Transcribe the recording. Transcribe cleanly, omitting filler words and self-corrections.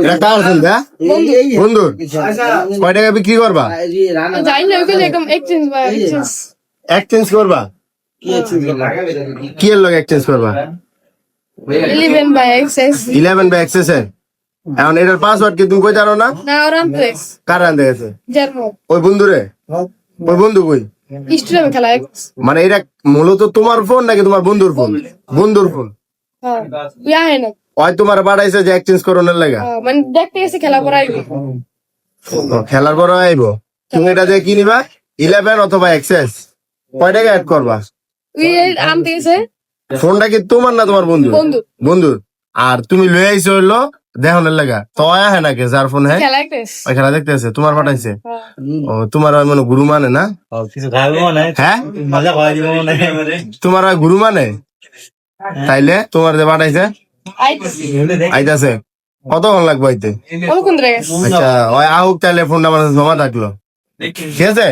এটা কার ফোন দা বন্ধু কয় টাকা বিক্রি করবা এক্সচেঞ্জ করবা কি এর লগে এক্সচেঞ্জ করবা 11 বাই এক্সেস এখন এটার পাসওয়ার্ড কি তুমি কই জানো না কার আনতে গেছে ওই বন্ধুরে ওই বন্ধু কই মানে এটা মূলত তোমার ফোন নাকি তোমার বন্ধুর ফোন বন্ধুর ফোন ওই তোমার বাড়াইছে যে এক্সচেঞ্জ করোনার লাগা মানে দেখতে গেছি খেলার পর আইবো তুমি এটা দিয়ে কি নিবা 11 অথবা এক্সেস কয় টাকা অ্যাড করবা আনতে গেছে ফোনটা কি তোমার না তোমার বন্ধু বন্ধুর আর তুমি লয়ে আইছো হইলো দেহনের লাগা তো হ্যাঁ নাকি যার ফোন হ্যাঁ ওই খেলা দেখতে আছে তোমার পাঠাইছে ও তোমার ওই মানে গুরু মানে না হ্যাঁ তোমার ওই গুরু মানে তাইলে তোমার যে পাঠাইছে আইতাছে কতক্ষণ লাগবে আইতে আচ্ছা ওই আহুক তাইলে ফোনটা আমার জমা থাকলো ঠিক আছে